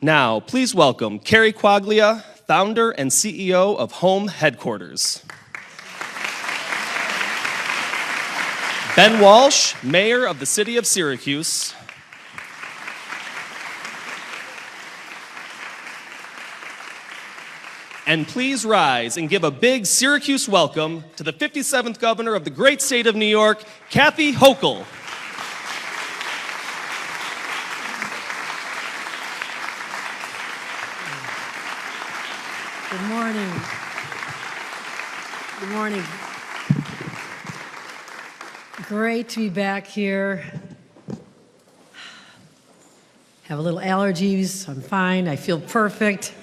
Now, please welcome Carrie Quaglia, founder and CEO of Home Headquarters. Ben Walsh, mayor of the city of Syracuse. And please rise and give a big Syracuse welcome to the 57th governor of the great state of New York, Kathy Hochul. Good morning. Good morning. Great to be back here. Have a little allergies. I'm fine. I feel perfect.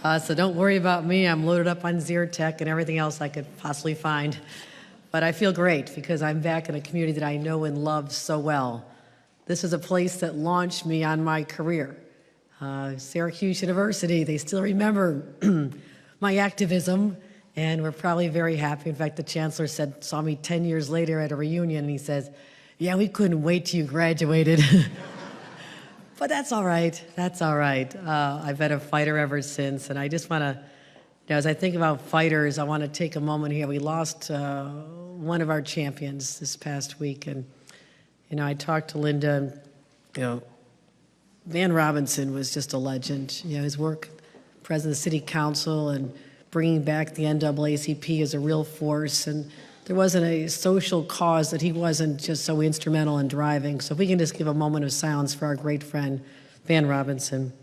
So don't worry about me. I'm loaded up on Zyrtec and everything else I could possibly find. But I feel great because I'm back in a community that I know and love so well. This is a place that launched me on my career. Syracuse University, they still remember my activism, and we're probably very happy. In fact, the chancellor saw me 10 years later at a reunion, and he says, "Yeah, we couldn't wait till you graduated." But that's all right. That's all right. I've been a fighter ever since, and I just want to, as I think about fighters, I want to take a moment here. We lost one of our champions this past week, and I talked to Linda. And, Van Robinson was just a legend. His work, president of the city council, and bringing back the NAACP is a real force. And there wasn't a social cause that he wasn't just so instrumental in driving. So if we can just give a moment of silence for our great friend, Van Robinson.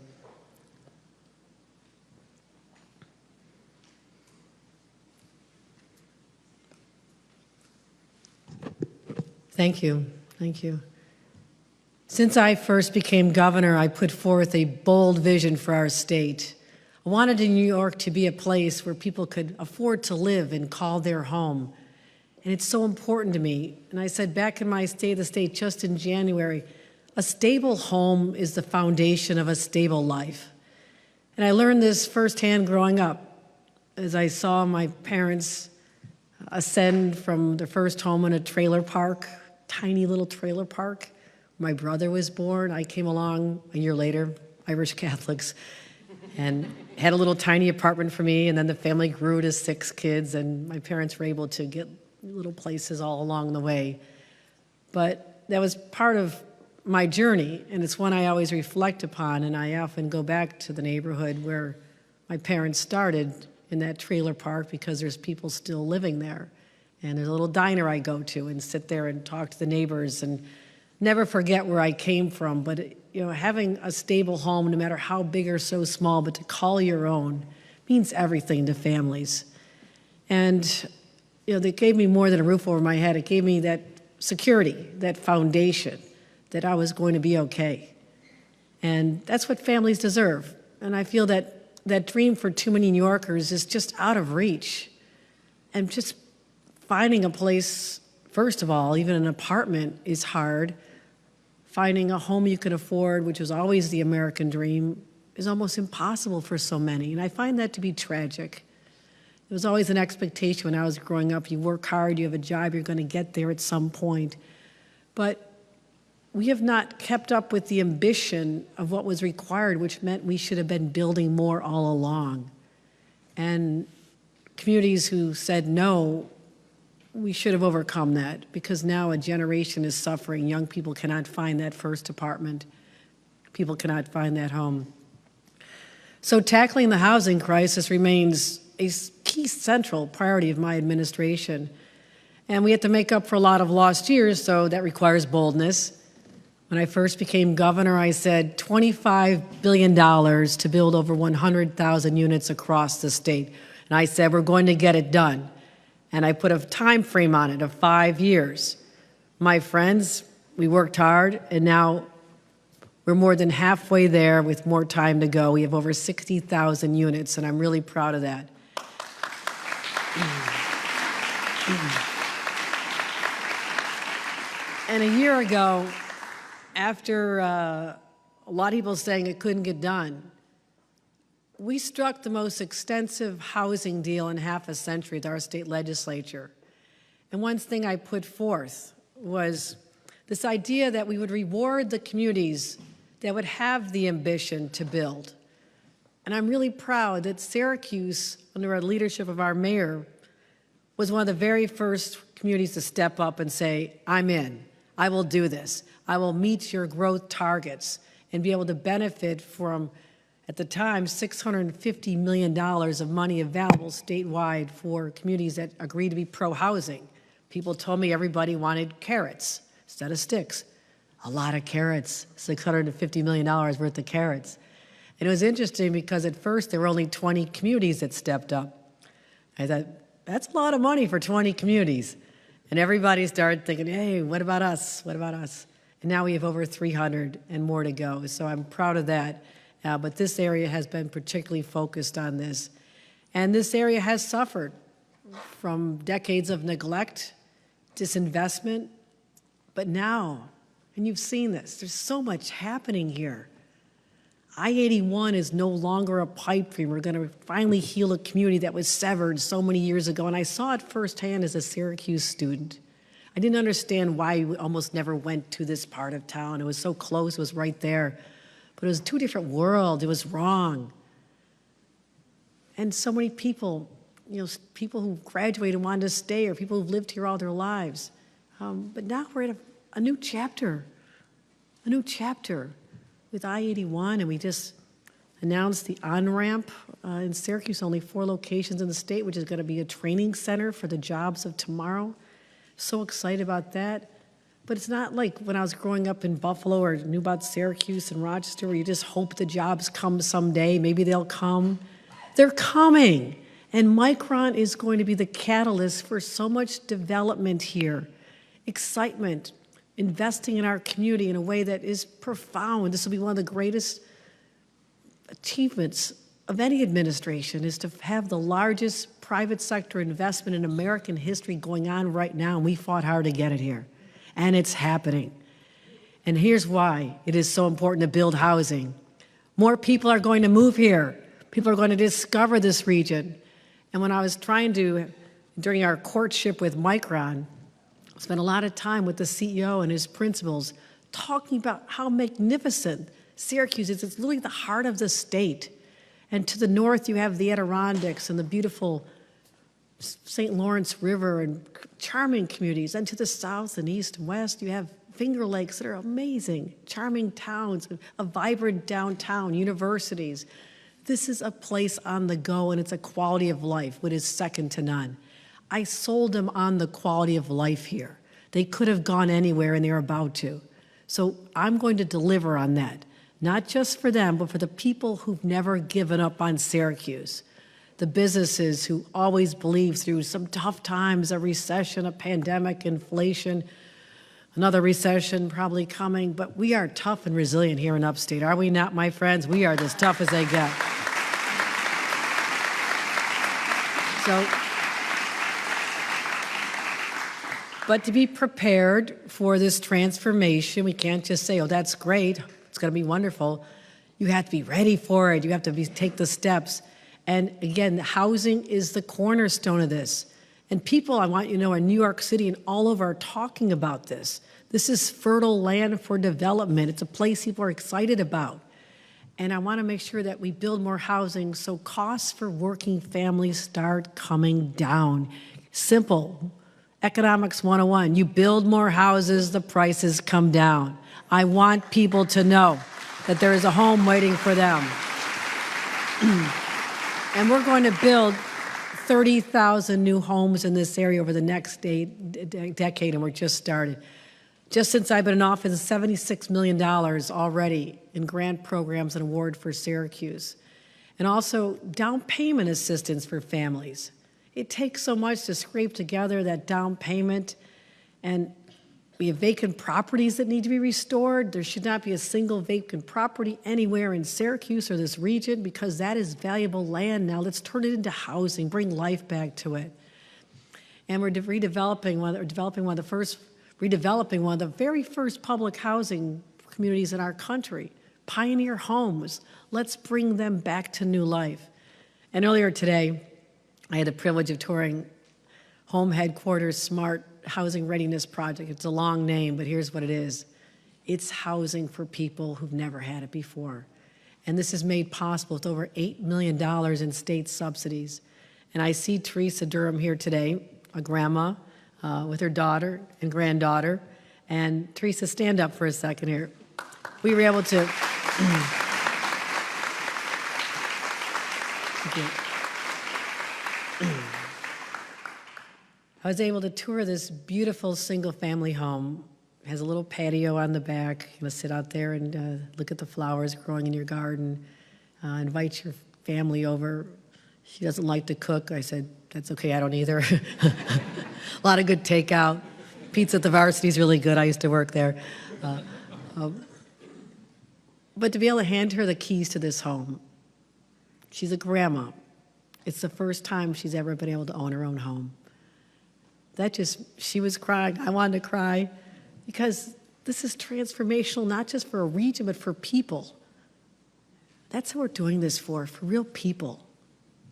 Thank you. Thank you. Since I first became governor, I put forth a bold vision for our state. I wanted New York to be a place where people could afford to live and call their home. And it's so important to me. And I said back in my State of the State just in January, a stable home is the foundation of a stable life. And I learned this firsthand growing up as I saw my parents ascend from their first home in a trailer park, tiny little trailer park. My brother was born. I came along a year later, Irish Catholics, and had a little tiny apartment for me, and then the family grew to 6 kids, and my parents were able to get little places all along the way. But that was part of my journey, and it's one I always reflect upon, and I often go back to the neighborhood where my parents started in that trailer park because there's people still living there. And there's a little diner I go to and sit there and talk to the neighbors and never forget where I came from. But having a stable home, no matter how big or so small, but to call your own means everything to families. And they gave me more than a roof over my head. It gave me that security, that foundation, that I was going to be okay. And that's what families deserve. And I feel that that dream for too many New Yorkers is just out of reach. And just finding a place, first of all, even an apartment is hard. Finding a home you can afford, which was always the American dream, is almost impossible for so many. And I find that to be tragic. It was always an expectation when I was growing up. You work hard, you have a job, you're going to get there at some point. But we have not kept up with the ambition of what was required, which meant we should have been building more all along. And communities who said no, we should have overcome that, because now a generation is suffering. Young people cannot find that first apartment. People cannot find that home. So tackling the housing crisis remains a key central priority of my administration. And we have to make up for a lot of lost years, so that requires boldness. When I first became governor, I said $25 billion to build over 100,000 units across the state. And I said, we're going to get it done. And I put a time frame on it of 5 years. My friends, we worked hard, and now we're more than halfway there with more time to go. We have over 60,000 units, and I'm really proud of that. And a year ago, after a lot of people saying it couldn't get done, we struck the most extensive housing deal in half a century with our state legislature. And one thing I put forth was this idea that we would reward the communities that would have the ambition to build. And I'm really proud that Syracuse, under the leadership of our mayor, was one of the very first communities to step up and say, I'm in. I will do this. I will meet your growth targets and be able to benefit from, at the time, $650 million of money available statewide for communities that agreed to be pro-housing. People told me everybody wanted carrots instead of sticks. A lot of carrots, $650 million worth of carrots. And it was interesting because at first there were only 20 communities that stepped up. I thought, that's a lot of money for 20 communities. And everybody started thinking, hey, what about us? What about us? And now we have over 300 and more to go. So I'm proud of that. But this area has been particularly focused on this. And this area has suffered from decades of neglect, disinvestment. But now, and you've seen this, there's so much happening here. I-81 is no longer a pipe dream. We're going to finally heal a community that was severed so many years ago. And I saw it firsthand as a Syracuse student. I didn't understand why we almost never went to this part of town. It was so close, it was right there. But it was two different worlds. It was wrong. And so many people, people who graduated wanted to stay, or people who've lived here all their lives. But now we're at a new chapter with I-81, and we just announced the on-ramp in Syracuse, only 4 locations in the state, which is going to be a training center for the jobs of tomorrow. So excited about that. But it's not like when I was growing up in Buffalo or knew about Syracuse and Rochester, where you just hope the jobs come someday. Maybe they'll come. They're coming. And Micron is going to be the catalyst for so much development here, excitement, investing in our community in a way that is profound. This will be one of the greatest achievements of any administration, is to have the largest private sector investment in American history going on right now, and we fought hard to get it here. And it's happening. And here's why it is so important to build housing. More people are going to move here. People are going to discover this region. And when I was trying to, during our courtship with Micron, spent a lot of time with the CEO and his principals talking about how magnificent Syracuse is. It's literally the heart of the state. And to the north, you have the Adirondacks and the beautiful St. Lawrence River and charming communities. And to the south and east and west, you have Finger Lakes that are amazing, charming towns, a vibrant downtown, universities. This is a place on the go, and it's a quality of life, which is second to none. I sold them on the quality of life here. They could have gone anywhere, and they're about to. So I'm going to deliver on that, not just for them, but for the people who've never given up on Syracuse, the businesses who always believe through some tough times, a recession, a pandemic, inflation, another recession probably coming, but we are tough and resilient here in Upstate, are we not, my friends? We are as tough as they get. But to be prepared for this transformation, we can't just say, oh, that's great, it's going to be wonderful. You have to be ready for it. You have to take the steps. And again, housing is the cornerstone of this. And people, I want you to know, in New York City and all over are talking about this. This is fertile land for development. It's a place people are excited about. And I want to make sure that we build more housing so costs for working families start coming down. Simple. Economics 101. You build more houses, the prices come down. I want people to know that there is a home waiting for them. And we're going to build 30,000 new homes in this area over the next decade, and we're just started. Just since I've been in office, $76 million already in grant programs and award for Syracuse. And also down payment assistance for families. It takes so much to scrape together that down payment, and we have vacant properties that need to be restored. There should not be a single vacant property anywhere in Syracuse or this region, because that is valuable land now. Let's turn it into housing, bring life back to it. And we're redeveloping one of the very first public housing communities in our country, Pioneer Homes. Let's bring them back to new life. And earlier today, I had the privilege of touring Home Headquarters Smart Housing Readiness Project. It's a long name, but here's what it is. It's housing for people who've never had it before. And this is made possible with over $8 million in state subsidies. And I see Teresa Durham here today, a grandma with her daughter and granddaughter. And Teresa, stand up for a second here. We were able to... I was able to tour this beautiful single-family home. It has a little patio on the back. You can sit out there and look at the flowers growing in your garden. Invite your family over. She doesn't like to cook. I said, that's okay, I don't either. A lot of good takeout. Pizza at the Varsity is really good. I used to work there. But to be able to hand her the keys to this home, she's a grandma. It's the first time she's ever been able to own her own home. She was crying. I wanted to cry because this is transformational, not just for a region, but for people. That's what we're doing this for real people.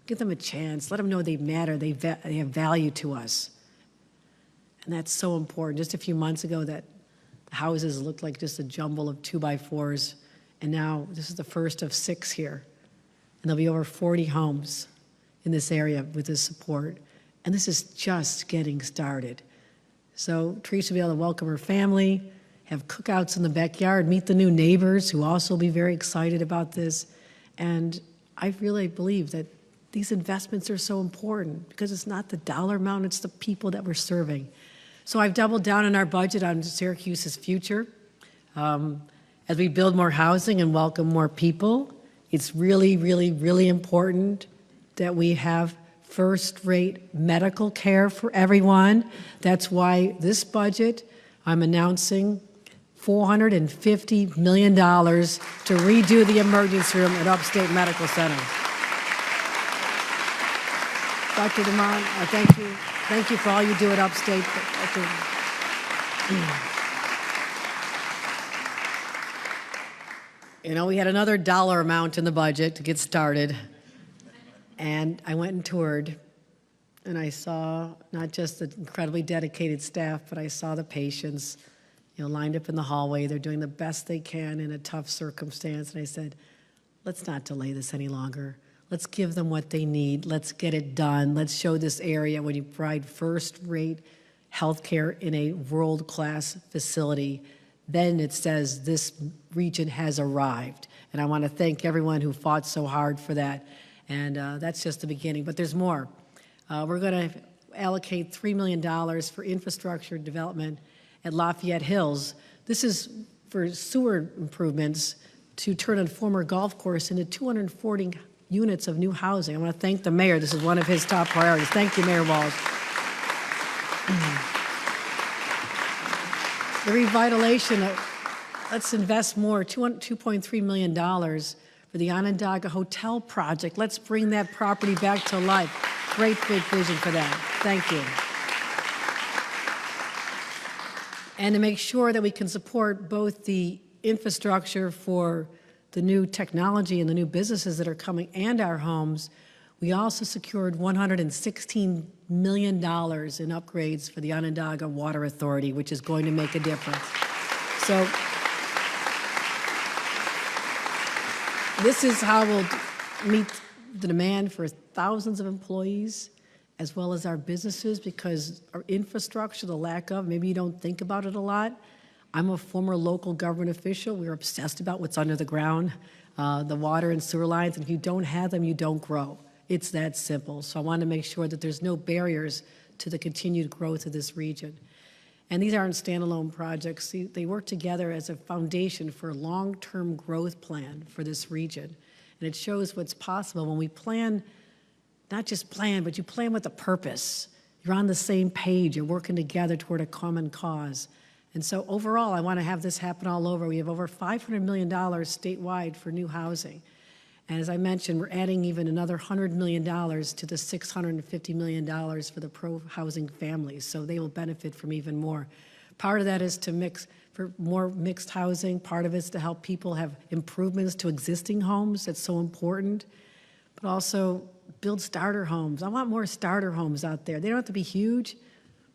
Give them a chance. Let them know they matter. They have value to us. And that's so important. Just a few months ago, that houses looked like just a jumble of 2x4s. And now this is the first of 6 here. And there'll be over 40 homes in this area with this support. And this is just getting started. So Teresa will be able to welcome her family, have cookouts in the backyard, meet the new neighbors who also will be very excited about this. And I really believe that these investments are so important because it's not the dollar amount, it's the people that we're serving. So I've doubled down on our budget on Syracuse's future. As we build more housing and welcome more people, it's really, really, really important that we have first-rate medical care for everyone. That's why this budget, I'm announcing $450 million to redo the emergency room at Upstate Medical Center. Dr. DeMont, thank you. Thank you for all you do at Upstate. You know, we had another dollar amount in the budget to get started. And I went and toured, and I saw not just the incredibly dedicated staff, but I saw the patients, lined up in the hallway. They're doing the best they can in a tough circumstance. And I said, let's not delay this any longer. Let's give them what they need. Let's get it done. Let's show this area when you provide first-rate health care in a world-class facility, then it says this region has arrived. And I want to thank everyone who fought so hard for that. And that's just the beginning, but there's more. We're going to allocate $3 million for infrastructure development at Lafayette Hills. This is for sewer improvements to turn a former golf course into 240 units of new housing. I want to thank the mayor. This is one of his top priorities. Thank you, Mayor Walsh. The revitalization, let's invest more, $2.3 million for the Onondaga Hotel project. Let's bring that property back to life. Great big vision for that. Thank you. And to make sure that we can support both the infrastructure for the new technology and the new businesses that are coming and our homes, we also secured $116 million in upgrades for the Onondaga Water Authority, which is going to make a difference. So this is how we'll meet the demand for thousands of employees as well as our businesses, because our infrastructure, the lack of, maybe you don't think about it a lot. I'm a former local government official. We're obsessed about what's under the ground, the water and sewer lines, and if you don't have them, you don't grow. It's that simple. So I want to make sure that there's no barriers to the continued growth of this region. And these aren't standalone projects. They work together as a foundation for a long-term growth plan for this region. And it shows what's possible when we plan, not just plan, but you plan with a purpose. You're on the same page. You're working together toward a common cause. And so overall, I want to have this happen all over. We have over $500 million statewide for new housing. And as I mentioned, we're adding even another $100 million to the $650 million for the pro-housing families, so they will benefit from even more. Part of that is to mix for more mixed housing. Part of it is to help people have improvements to existing homes. That's so important. But also build starter homes. I want more starter homes out there. They don't have to be huge.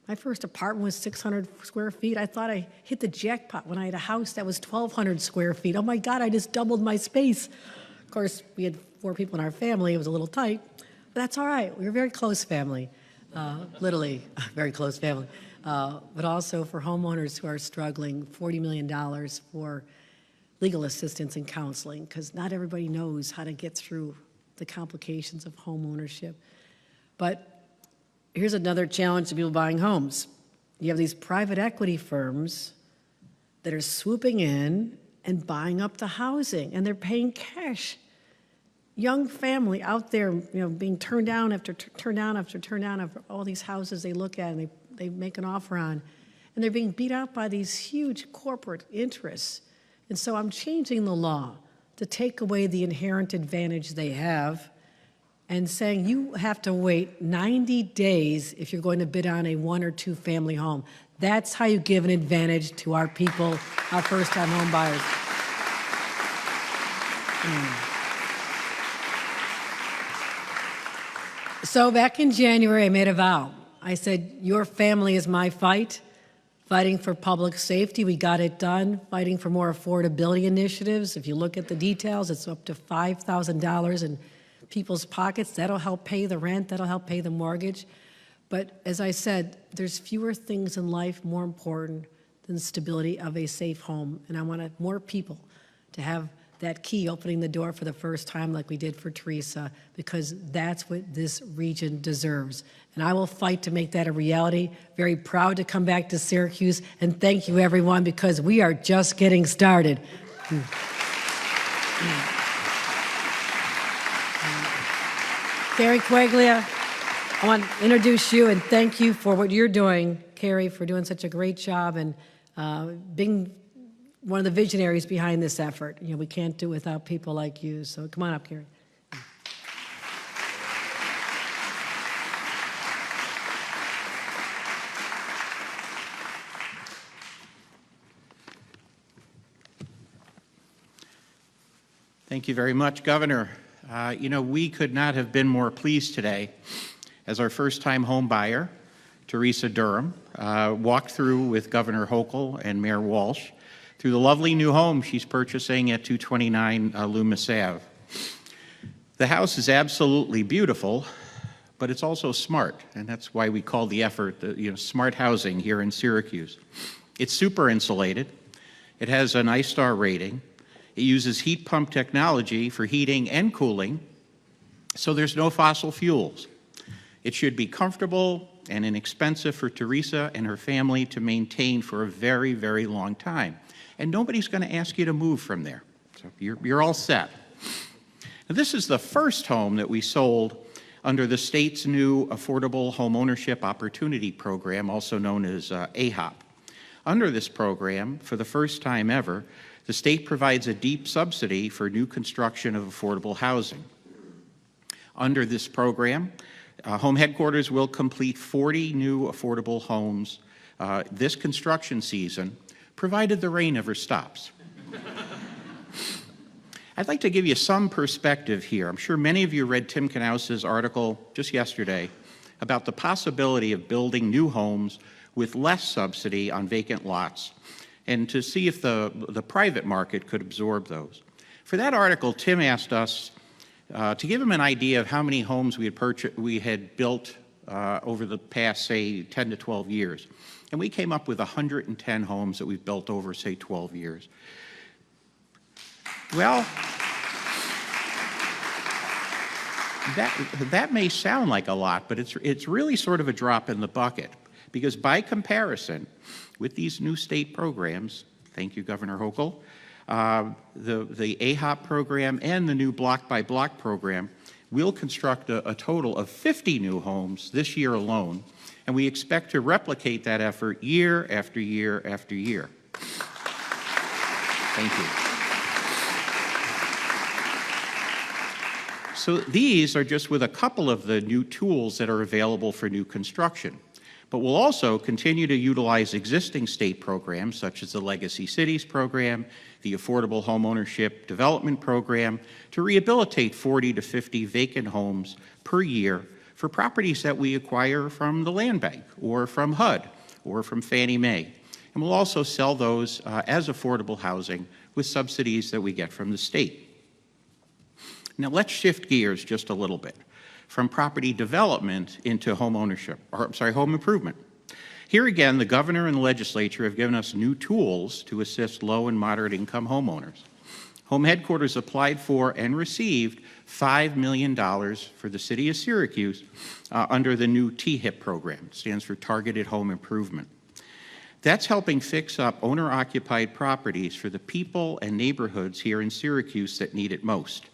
My first apartment was 600 square feet. I thought I hit the jackpot when I had a house that was 1,200 square feet. Oh my God, I just doubled my space. course, we had 4 people in our family. It was a little tight, but that's all right. We were a very close family, literally a very close family. But also for homeowners who are struggling, $40 million for legal assistance and counseling, because not everybody knows how to get through the complications of home ownership. But here's another challenge to people buying homes. You have these private equity firms that are swooping in and buying up the housing, and they're paying cash. Young family out there, being turned down after turned down after turned down after all these houses they look at and they make an offer on, and they're being beat out by these huge corporate interests. And so I'm changing the law to take away the inherent advantage they have and saying you have to wait 90 days if you're going to bid on a 1 or 2 family home. That's how you give an advantage to our people, our first-time home buyers. So back in January, I made a vow. I said, your family is my fight. Fighting for public safety, we got it done. Fighting for more affordability initiatives. If you look at the details, it's up to $5,000 in people's pockets. That'll help pay the rent. That'll help pay the mortgage. But as I said, there's fewer things in life more important than the stability of a safe home. And I wanted more people to have that key opening the door for the first time like we did for Teresa, because that's what this region deserves. And I will fight to make that a reality. Very proud to come back to Syracuse. And thank you, everyone, because we are just getting started. Carrie Quaglia, I want to introduce you and thank you for what you're doing, Carrie, for doing such a great job and being one of the visionaries behind this effort. We can't do it without people like you. So come on up, Carrie. Thank you very much, Governor. We could not have been more pleased today as our first-time home buyer, Teresa Durham, walked through with Governor Hochul and Mayor Walsh through the lovely new home she's purchasing at 229 Loomis Ave. The house is absolutely beautiful, but it's also smart, and that's why we call the effort smart housing here in Syracuse. It's super insulated. It has an I-star rating. It uses heat pump technology for heating and cooling, so there's no fossil fuels. It should be comfortable and inexpensive for Teresa and her family to maintain for a very, very long time. And nobody's going to ask you to move from there. So you're all set. Now, this is the first home that we sold under the state's new Affordable Home Ownership Opportunity Program, also known as AHOP. Under this program, for the first time ever, the state provides a deep subsidy for new construction of affordable housing. Under this program, Home Headquarters will complete 40 new affordable homes this construction season, provided the rain ever stops. I'd like to give you some perspective here. I'm sure many of you read Tim Knaus's article just yesterday about the possibility of building new homes with less subsidy on vacant lots, and to see if the private market could absorb those. For that article, Tim asked us to give him an idea of how many homes we had built over the past, say, 10 to 12 years. And we came up with 110 homes that we've built over, say, 12 years. Well, that may sound like a lot, but it's really sort of a drop in the bucket, because by comparison with these new state programs, thank you, Governor Hochul, the AHOP program and the new block-by-block program, we'll construct a total of 50 new homes this year alone, and we expect to replicate that effort year after year after year. Thank you. So these are just with a couple of the new tools that are available for new construction. But we'll also continue to utilize existing state programs such as the Legacy Cities program, the Affordable Homeownership Development Program, to rehabilitate 40 to 50 vacant homes per year for properties that we acquire from the Land Bank or from HUD or from Fannie Mae. And we'll also sell those as affordable housing with subsidies that we get from the state. Now let's shift gears just a little bit from property development into home ownership, home improvement. Here again, the governor and the legislature have given us new tools to assist low and moderate income homeowners. Home headquarters applied for and received $5 million for the city of Syracuse under the new THIP program. It stands for Targeted Home Improvement. That's helping fix up owner-occupied properties for the people and neighborhoods here in Syracuse that need it most.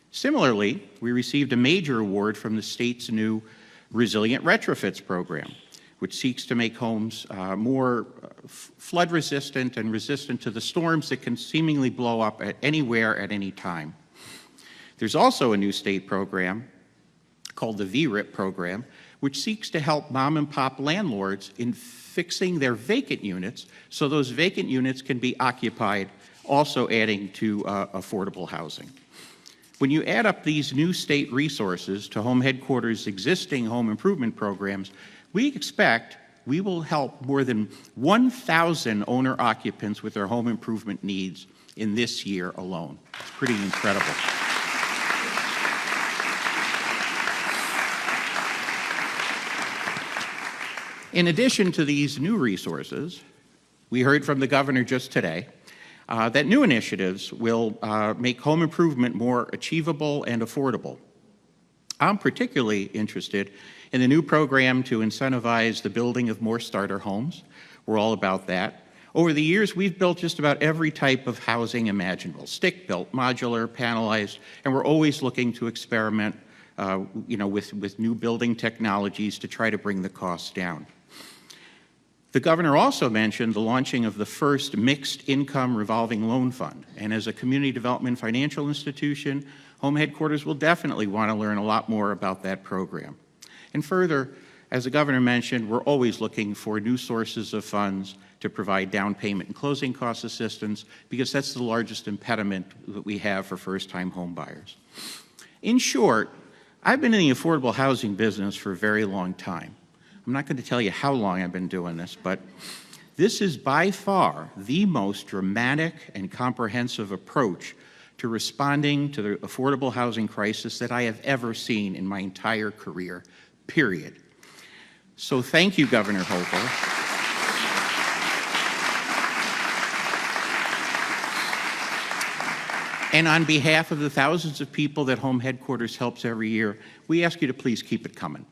Similarly, we received a major award from the state's new Resilient Retrofits program, which seeks to make homes more flood-resistant and resistant to the storms that can seemingly blow up anywhere at any time. There's also a new state program called the VRIP program, which seeks to help mom-and-pop landlords in fixing their vacant units so those vacant units can be occupied, also adding to affordable housing. When you add up these new state resources to Home Headquarters' existing home improvement programs, we expect we will help more than 1,000 owner-occupants with their home improvement needs in this year alone. It's pretty incredible. In addition to these new resources, we heard from the governor just today that new initiatives will make home improvement more achievable and affordable. I'm particularly interested in the new program to incentivize the building of more starter homes. We're all about that. Over the years, we've built just about every type of housing imaginable, stick-built, modular, panelized, and we're always looking to experiment with new building technologies to try to bring the costs down. The governor also mentioned the launching of the first mixed income revolving loan fund. And as a community development financial institution, Home Headquarters will definitely want to learn a lot more about that program. And further, as the governor mentioned, we're always looking for new sources of funds to provide down payment and closing cost assistance, because that's the largest impediment that we have for first-time home buyers. In short, I've been in the affordable housing business for a very long time. I'm not going to tell you how long I've been doing this, but this is by far the most dramatic and comprehensive approach to responding to the affordable housing crisis that I have ever seen in my entire career, period. So thank you, Governor Hochul. And on behalf of the thousands of people that Home Headquarters helps every year, we ask you to please keep it coming.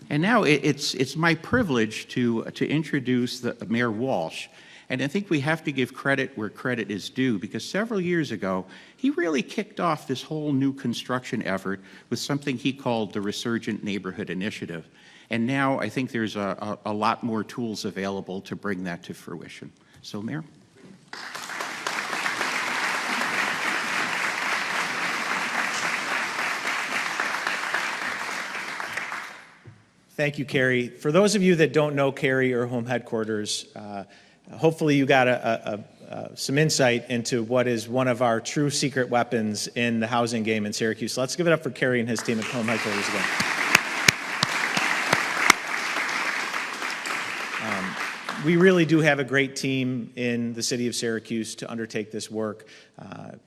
And now it's my privilege to introduce Mayor Walsh. And I think we have to give credit where credit is due, because several years ago, he really kicked off this whole new construction effort with something he called the Resurgent Neighborhood Initiative. And now I think there's a lot more tools available to bring that to fruition. So, Mayor. Thank you, Carrie. For those of you that don't know Carrie or Home Headquarters, hopefully you got some insight into what is one of our true secret weapons in the housing game in Syracuse. So let's give it up for Carrie and his team at Home Headquarters again. We really do have a great team in the city of Syracuse to undertake this work.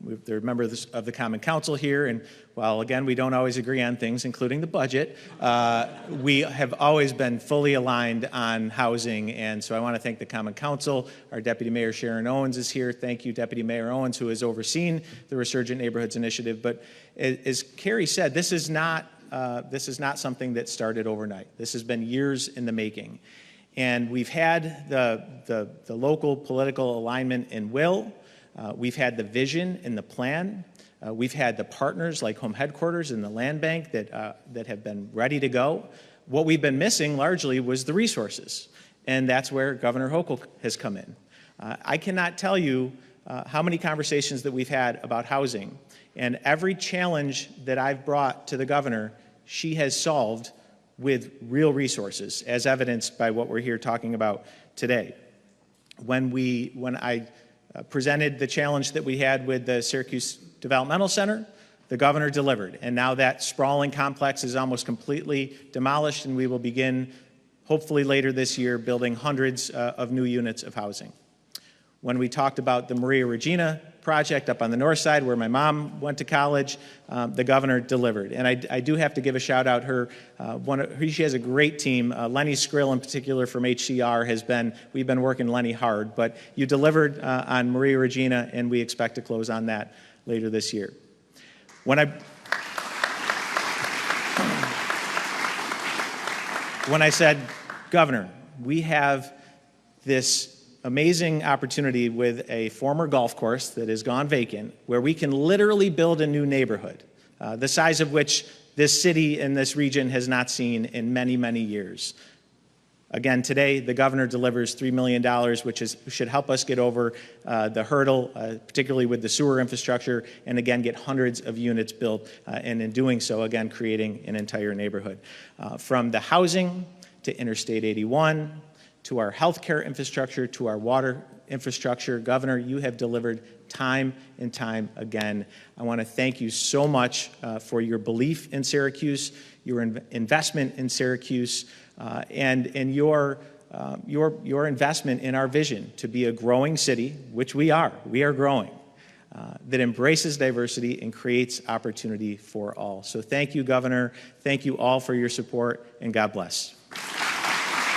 They're members of the Common Council here, and while, again, we don't always agree on things, including the budget, we have always been fully aligned on housing, and so I want to thank the Common Council. Our Deputy Mayor Sharon Owens is here. Thank you, Deputy Mayor Owens, who has overseen the Resurgent Neighborhoods Initiative. But as Carrie said, this is not something that started overnight. This has been years in the making. And we've had the local political alignment and will. We've had the vision and the plan. We've had the partners like Home Headquarters and the Land Bank that have been ready to go. What we've been missing largely was the resources. And that's where Governor Hochul has come in. I cannot tell you how many conversations that we've had about housing. And every challenge that I've brought to the governor, she has solved with real resources, as evidenced by what we're here talking about today. When I presented the challenge that we had with the Syracuse Developmental Center, the governor delivered. And now that sprawling complex is almost completely demolished, and we will begin, hopefully later this year, building hundreds of new units of housing. When we talked about the Maria Regina project up on the north side where my mom went to college, the governor delivered. And I do have to give a shout out. She has a great team. Lenny Skrill in particular from HCR we've been working Lenny hard, but you delivered on Maria Regina, and we expect to close on that later this year. When I said, Governor, we have this amazing opportunity with a former golf course that has gone vacant where we can literally build a new neighborhood, the size of which this city and this region has not seen in many, many years. Again, today, the governor delivers $3 million, which should help us get over the hurdle, particularly with the sewer infrastructure, and again, get hundreds of units built, and in doing so, again, creating an entire neighborhood. From the housing to Interstate 81, to our healthcare infrastructure, to our water infrastructure, Governor, you have delivered time and time again. I want to thank you so much for your belief in Syracuse, your investment in Syracuse, and your investment in our vision to be a growing city, which we are. We are growing, that embraces diversity and creates opportunity for all. So thank you, Governor. Thank you all for your support, and God bless.